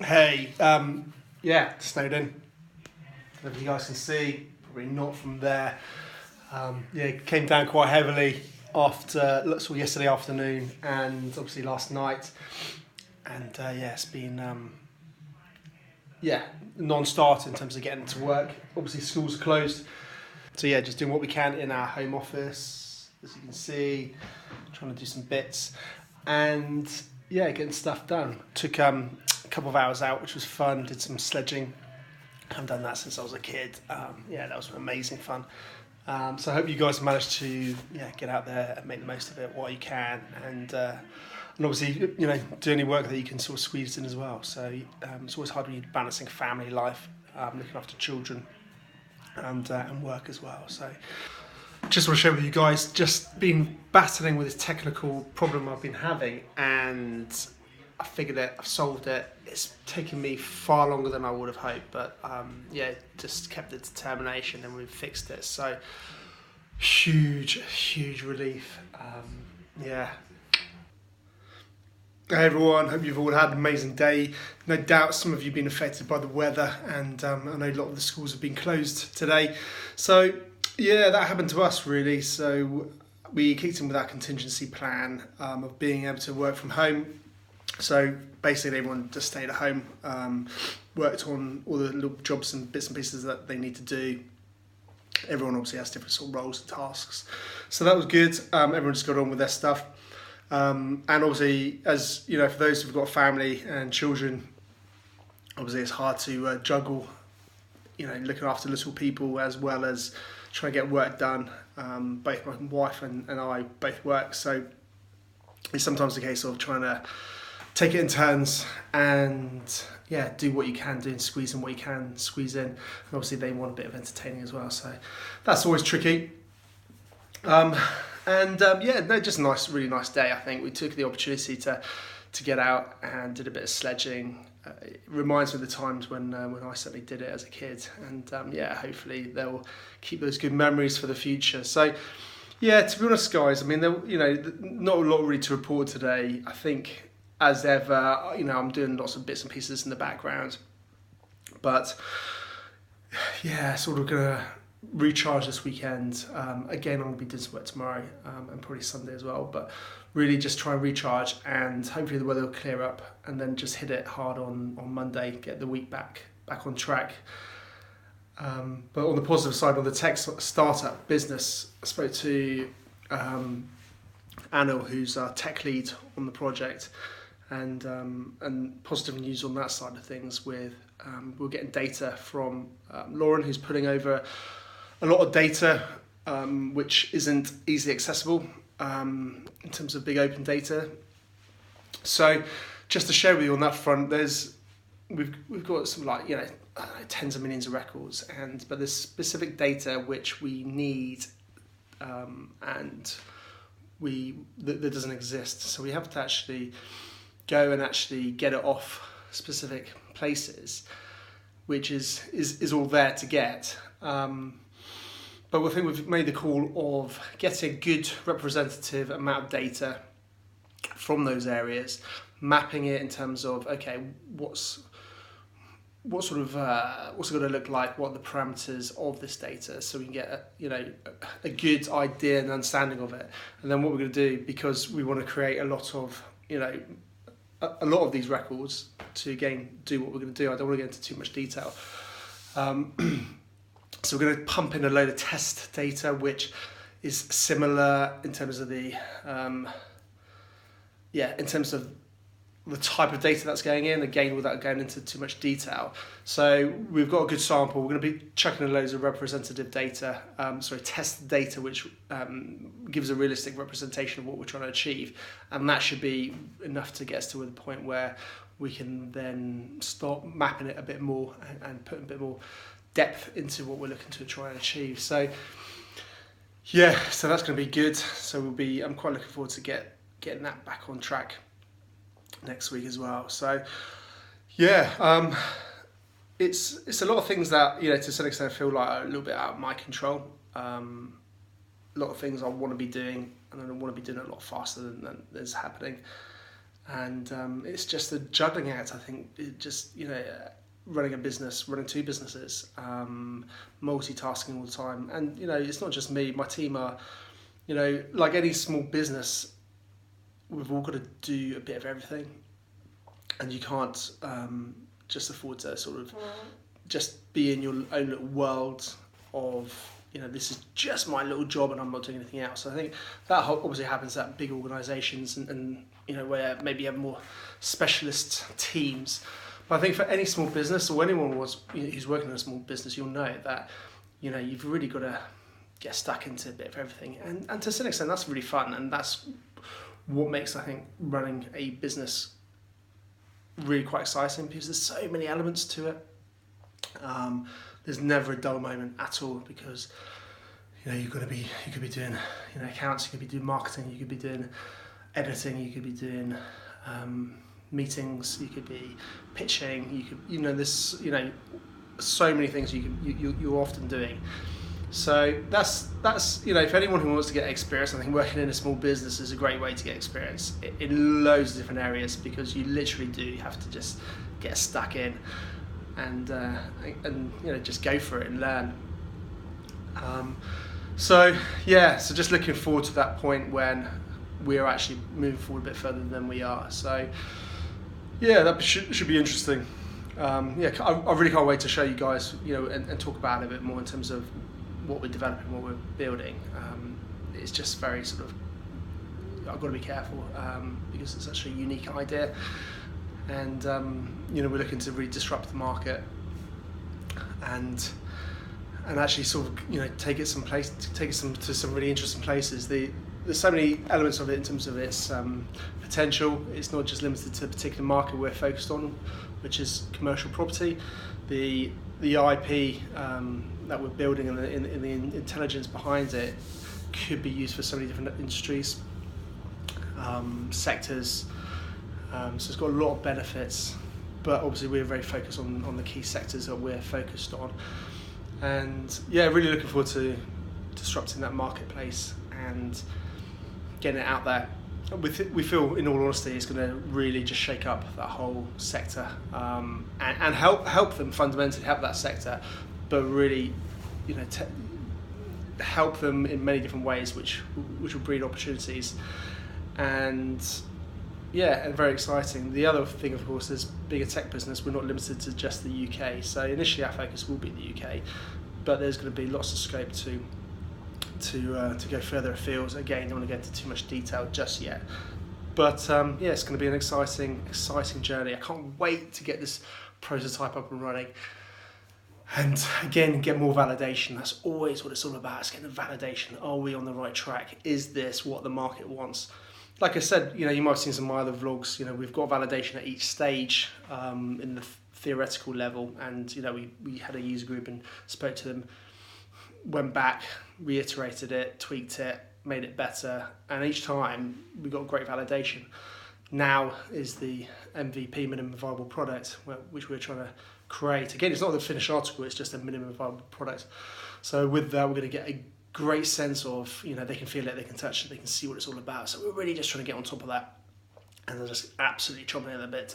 Hey, yeah, snowed in. If you guys can see, probably not from there. Yeah, it came down quite heavily yesterday afternoon and obviously last night. And yeah, it's been non-start in terms of getting to work. Obviously, schools are closed, so yeah, just doing what we can in our home office, as you can see, trying to do some bits, and yeah, getting stuff done. Took a couple of hours out, which was fun. Did some sledging. I haven't done that since I was a kid. Yeah, that was amazing fun. So I hope you guys managed to get out there and make the most of it while you can, and obviously do any work that you can sort of squeeze in as well. So it's always hard when you're balancing family life, looking after children, and work as well. So just want to share with you guys, just been battling with this technical problem I've been having, and I figured it, I've solved it. It's taken me far longer than I would have hoped, but just kept the determination and we've fixed it. So huge relief. Yeah. Hey everyone, hope you've all had an amazing day. No doubt some of you have been affected by the weather, and I know a lot of the schools have been closed today. So yeah, that happened to us really. So we kicked in with our contingency plan of being able to work from home. So basically everyone just stayed at home, worked on all the little jobs and bits and pieces that they need to do. Everyone obviously has different sort of roles and tasks. So that was good. Everyone just got on with their stuff. And obviously, as you know, for those who've got family and children, obviously it's hard to juggle, looking after little people as well as trying to get work done. Both my wife and I both work, so it's sometimes a case of trying to take it in turns and do what you can do and squeeze in what you can squeeze in. And obviously they want a bit of entertaining as well, so that's always tricky. Just a really nice day. I think we took the opportunity to get out and did a bit of sledging. It reminds me of the times when I certainly did it as a kid, and hopefully they'll keep those good memories for the future. So yeah, to be honest, guys, I mean, not a lot really to report today. I think as ever, I'm doing lots of bits and pieces in the background, but yeah, sort of gonna recharge this weekend. Again, I'm going to be doing some work tomorrow and probably Sunday as well, but really just try and recharge, and hopefully the weather will clear up, and then just hit it hard on Monday, get the week back on track. But on the positive side, on the tech startup business, I spoke to Anil, who's our tech lead on the project, and positive news on that side of things with we're getting data from Lauren, who's putting over a lot of data which isn't easily accessible in terms of big open data. So just to share with you on that front, we've got some tens of millions of records, but there's specific data which we need that doesn't exist. So we have to actually go and actually get it off specific places, which is all there to get. But I think we've made the call of getting a good representative amount of data from those areas, mapping it in terms of, okay, what's it going to look like, what are the parameters of this data, so we can get a good idea and understanding of it. And then what we're going to do, because we want to create a lot of these records to again do what we're going to do. I don't want to get into too much detail. So we're going to pump in a load of test data, which is similar in terms of the type of data that's going in, again, without going into too much detail. So we've got a good sample. We're going to be chucking in loads of representative data, test data, which gives a realistic representation of what we're trying to achieve. And that should be enough to get us to the point where we can then start mapping it a bit more and put a bit more depth into what we're looking to try and achieve. So so that's going to be good. So I'm quite looking forward to getting that back on track next week as well. So it's a lot of things that to some extent I feel like are a little bit out of my control. A lot of things I want to be doing, and I want to be doing it a lot faster than is happening. and it's just a juggling act. I think it just, running a business, running two businesses, multitasking all the time, and it's not just me. My team are, like any small business, we've all got to do a bit of everything, and you can't just afford to sort of just be in your own little world of, this is just my little job and I'm not doing anything else. So I think that obviously happens at big organisations and where maybe you have more specialist teams. But I think for any small business, or anyone who's working in a small business, you'll know that you've really got to get stuck into a bit of everything, and to some extent that's really fun, and that's what makes, I think, running a business really quite exciting, because there's so many elements to it. There's never a dull moment at all, because you could be doing accounts, you could be doing marketing, you could be doing editing, you could be doing meetings, you could be pitching, you could there's so many things you're often doing. So that's if anyone who wants to get experience, I think working in a small business is a great way to get experience in loads of different areas, because you literally do have to just get stuck in and just go for it and learn. So just looking forward to that point when we're actually moving forward a bit further than we are. So that should be interesting. I really can't wait to show you guys, and talk about it a bit more in terms of what we're developing, what we're building. It's just very sort of, I've got to be careful because it's such a unique idea, and we're looking to really disrupt the market and actually sort of take it to some really interesting places. There's so many elements of it in terms of its potential. It's not just limited to a particular market we're focused on, which is commercial property. The IP that we're building and the intelligence behind it could be used for so many different industries, sectors. So it's got a lot of benefits, but obviously we're very focused on the key sectors that we're focused on. And really looking forward to disrupting that marketplace and getting it out there. We feel, in all honesty, it's going to really just shake up that whole sector, and help them fundamentally, help that sector, but really, help them in many different ways, which will breed opportunities, and very exciting. The other thing, of course, is being a tech business, we're not limited to just the UK. So initially our focus will be the UK, but there's going to be lots of scope to go further afield. Again, don't want to get into too much detail just yet, but it's going to be an exciting journey. I can't wait to get this prototype up and running, and again get more validation. That's always what it's all about. It's getting the validation. Are we on the right track? Is this what the market wants? Like I said, you might have seen some of my other vlogs. We've got validation at each stage in the theoretical level, and we had a user group and spoke to them, went back, reiterated it, tweaked it, made it better, and each time we got great validation. Now is the MVP, minimum viable product, which we're trying to create. Again, it's not the finished article, it's just a minimum viable product. So with that, we're going to get a great sense of, they can feel it, they can touch it, they can see what it's all about. So we're really just trying to get on top of that, and they're just absolutely chomping at the bit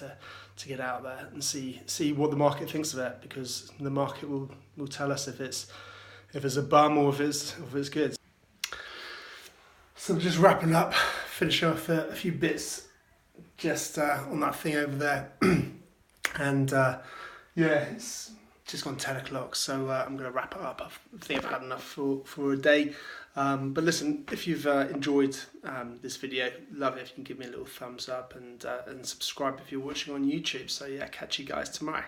to get out there and see what the market thinks of it, because the market will tell us if it's a bum or if it's good. So just wrapping up, finishing off a few bits just on that thing over there. And it's just gone 10 o'clock, so I'm going to wrap it up. I think I've had enough for a day. But listen, if you've enjoyed this video, love it if you can give me a little thumbs up and subscribe if you're watching on YouTube. So catch you guys tomorrow.